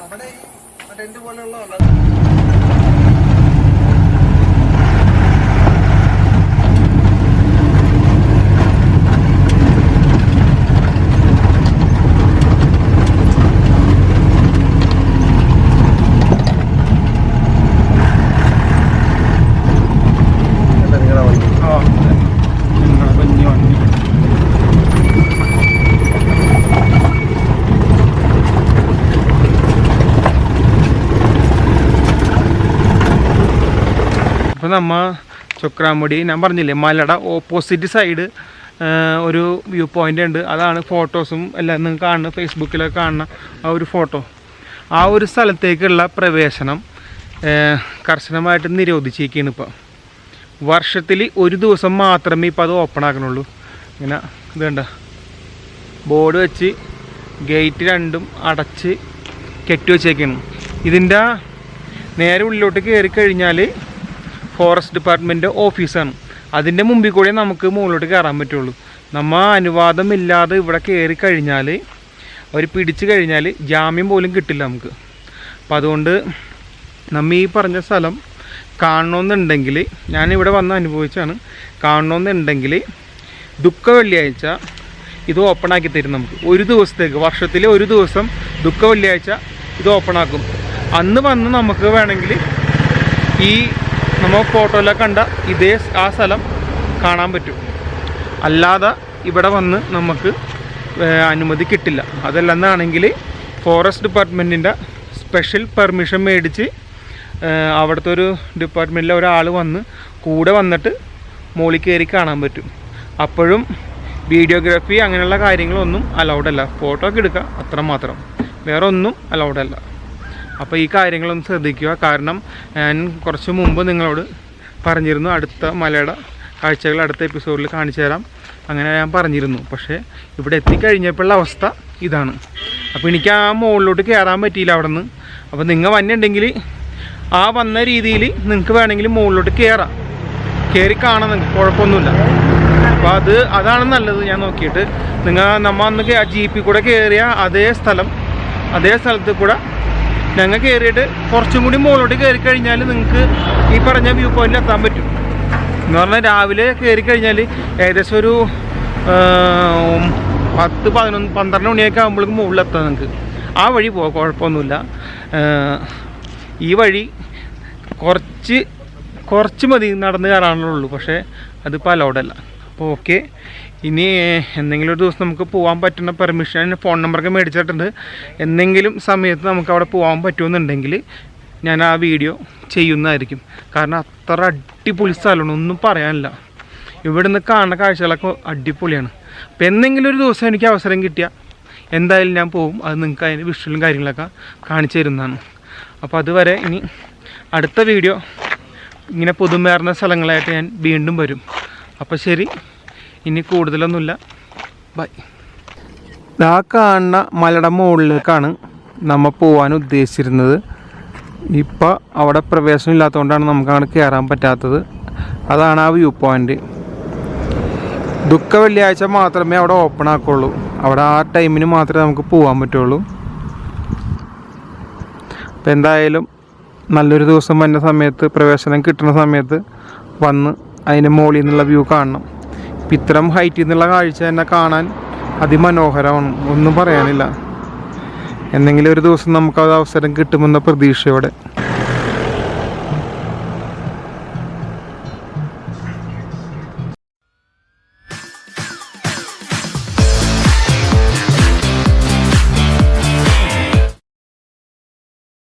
അവിടെ ഈ ടെന്റ് പോലെയുള്ള അപ്പോൾ നമ്മൾ ചൊക്രാമുടി ഞാൻ പറഞ്ഞില്ലേ മലയുടെ ഓപ്പോസിറ്റ് സൈഡ് ഒരു വ്യൂ പോയിൻ്റ് ഉണ്ട്. അതാണ് ഫോട്ടോസും എല്ലാം നിങ്ങൾക്ക് കാണുന്ന ഫേസ്ബുക്കിലൊക്കെ കാണുന്ന ആ ഒരു ഫോട്ടോ. ആ ഒരു സ്ഥലത്തേക്കുള്ള പ്രവേശനം കർശനമായിട്ട് നിരോധിച്ചിരിക്കുകയാണ് ഇപ്പോൾ. വർഷത്തിൽ ഒരു ദിവസം മാത്രമേ ഇപ്പോൾ അത് ഓപ്പൺ ആക്കണുള്ളൂ. ഇങ്ങനെ ഇത് കണ്ട ബോർഡ് വെച്ച് ഗേറ്റ് രണ്ടും അടച്ച് കെട്ടി വെച്ചേക്കാണ്. ഇതിൻ്റെ നേരെ ഉള്ളിലോട്ട് കയറി കഴിഞ്ഞാൽ ഫോറസ്റ്റ് ഡിപ്പാർട്ട്മെൻറ്റ് ഓഫീസാണ്. അതിൻ്റെ മുമ്പിൽ കൂടെ നമുക്ക് മുകളിലോട്ട് കയറാൻ പറ്റുള്ളൂ. നമ്മൾ അനുവാദമില്ലാതെ ഇവിടെ കയറി കഴിഞ്ഞാൽ അവർ പിടിച്ചു കഴിഞ്ഞാൽ ജാമ്യം പോലും കിട്ടില്ല നമുക്ക്. അപ്പം അതുകൊണ്ട് നമ്മൾ ഈ പറഞ്ഞ സ്ഥലം കാണണമെന്നുണ്ടെങ്കിൽ, ഞാനിവിടെ വന്ന് അനുഭവിച്ചാണ്, കാണണമെന്നുണ്ടെങ്കിൽ ദുഃഖ വെള്ളിയാഴ്ച ഇത് ഓപ്പൺ ആക്കി തരും നമുക്ക്. ഒരു ദിവസത്തേക്ക്, വർഷത്തിൽ ഒരു ദിവസം ദുഃഖ വെള്ളിയാഴ്ച ഇത് ഓപ്പൺ ആക്കും. അന്ന് വന്ന് നമുക്ക് വേണമെങ്കിൽ ഈ നമ്മൾ ഫോട്ടോയിലൊക്കെ കണ്ട ഇതേ ആ സ്ഥലം കാണാൻ പറ്റും. അല്ലാതെ ഇവിടെ വന്ന് നമുക്ക് അനുമതി കിട്ടില്ല. അതല്ലെന്നാണെങ്കിൽ ഫോറസ്റ്റ് ഡിപ്പാർട്ട്മെൻറ്റിൻ്റെ സ്പെഷ്യൽ പെർമിഷൻ മേടിച്ച് അവിടുത്തെ ഒരു ഡിപ്പാർട്ട്മെൻറ്റിലെ ഒരാൾ വന്ന് കൂടെ വന്നിട്ട് മുകളിൽ കയറി കാണാൻ പറ്റും. അപ്പോഴും വീഡിയോഗ്രാഫി അങ്ങനെയുള്ള കാര്യങ്ങളൊന്നും അലൗഡല്ല. ഫോട്ടോ ഒക്കെ എടുക്കുക അത്രമാത്രം, വേറെ ഒന്നും അലൗഡല്ല. അപ്പോൾ ഈ കാര്യങ്ങളൊന്നും ശ്രദ്ധിക്കുക. കാരണം ഞാൻ കുറച്ച് മുമ്പ് നിങ്ങളോട് പറഞ്ഞിരുന്നു അടുത്ത മലയുടെ കാഴ്ചകൾ അടുത്ത എപ്പിസോഡിൽ കാണിച്ചു തരാം, അങ്ങനെ ഞാൻ പറഞ്ഞിരുന്നു. പക്ഷേ ഇവിടെ എത്തിക്കഴിഞ്ഞപ്പോഴുള്ള അവസ്ഥ ഇതാണ്. അപ്പോൾ എനിക്ക് ആ മുകളിലോട്ട് കയറാൻ പറ്റിയില്ല അവിടെ നിന്ന്. അപ്പോൾ നിങ്ങൾ വന്നിട്ടുണ്ടെങ്കിൽ ആ വന്ന രീതിയിൽ നിങ്ങൾക്ക് വേണമെങ്കിൽ മുകളിലോട്ട് കയറി കാണാൻ നിങ്ങൾക്ക് കുഴപ്പമൊന്നുമില്ല. അപ്പോൾ അതാണ് നല്ലത്. ഞാൻ നോക്കിയിട്ട് നമ്മൾ അന്ന് ജീപ്പിൽ കൂടെ കയറിയ അതേ സ്ഥലത്ത് കൂടെ ഞങ്ങൾ കയറിയിട്ട് കുറച്ചും കൂടി മുകളിലോട്ട് കയറി കഴിഞ്ഞാൽ നിങ്ങൾക്ക് ഈ പറഞ്ഞ വ്യൂ പോയിന്റിൽ എത്താൻ പറ്റും. എന്ന് പറഞ്ഞാൽ രാവിലെ കയറി കഴിഞ്ഞാൽ ഏകദേശം ഒരു 10-12 മണിയൊക്കെ ആകുമ്പോഴേക്കും മുകളിലെത്താം നിങ്ങൾക്ക്. ആ വഴി പോകാം, കുഴപ്പമൊന്നുമില്ല. ഈ വഴി കുറച്ച് മതി നടന്ന് കയറാനുള്ളൂ. പക്ഷേ അതിപ്പോൾ അലൗഡല്ല. അപ്പോൾ ഓക്കെ, ഇനി എന്തെങ്കിലും ഒരു ദിവസം നമുക്ക് പോകാൻ പറ്റുന്ന പെർമിഷൻ ഫോൺ നമ്പറൊക്കെ മേടിച്ചിട്ടുണ്ട്. എന്തെങ്കിലും സമയത്ത് നമുക്ക് അവിടെ പോകാൻ പറ്റുമെന്നുണ്ടെങ്കിൽ ഞാൻ ആ വീഡിയോ ചെയ്യുന്നതായിരിക്കും. കാരണം അത്ര അടിപൊളി സ്ഥലമാണ്, ഒന്നും പറയാനില്ല. ഇവിടുന്ന് കാണുന്ന കാഴ്ചകളൊക്കെ അടിപൊളിയാണ്. അപ്പോൾ എന്തെങ്കിലും ഒരു ദിവസം എനിക്ക് അവസരം കിട്ടിയാൽ എന്തായാലും ഞാൻ പോകും. അത് നിങ്ങൾക്ക് അതിന് വിഷ്വലും കാര്യങ്ങളൊക്കെ കാണിച്ചു തരുന്നതാണ്. അപ്പോൾ അതുവരെ ഇനി അടുത്ത വീഡിയോ ഇങ്ങനെ പുതുമേറുന്ന സ്ഥലങ്ങളായിട്ട് ഞാൻ വീണ്ടും വരും. അപ്പോൾ ശരി, ഇനി കൂടുതലൊന്നുമില്ല, ബൈ. ആ കാണുന്ന മലയുടെ മുകളിലേക്കാണ് നമ്മൾ പോകാൻ ഉദ്ദേശിച്ചിരുന്നത്. ഇപ്പോൾ അവിടെ പ്രവേശനം ഇല്ലാത്തതുകൊണ്ടാണ് നമുക്ക് അങ്ങോട്ട് കയറാൻ പറ്റാത്തത്. അതാണ് ആ വ്യൂ പോയിൻ്റ്. ദുഃഖ വെള്ളിയാഴ്ച മാത്രമേ അവിടെ ഓപ്പൺ ആക്കുള്ളൂ. അവിടെ ആ ടൈമിന് മാത്രമേ നമുക്ക് പോകാൻ പറ്റുള്ളൂ. അപ്പോൾ എന്തായാലും നല്ലൊരു ദിവസം വരുന്ന സമയത്ത്, പ്രവേശനം കിട്ടുന്ന സമയത്ത് വന്ന് അതിൻ്റെ മുകളിൽ നിന്നുള്ള വ്യൂ കാണണം. ഇപ്പം ഇത്തരം ഹൈറ്റിൽ നിന്നുള്ള കാഴ്ച തന്നെ കാണാൻ അതിമനോഹരമാണ്, ഒന്നും പറയാനില്ല. എന്തെങ്കിലും ഒരു ദിവസം നമുക്കത് അവസരം കിട്ടുമെന്ന പ്രതീക്ഷയോടെ.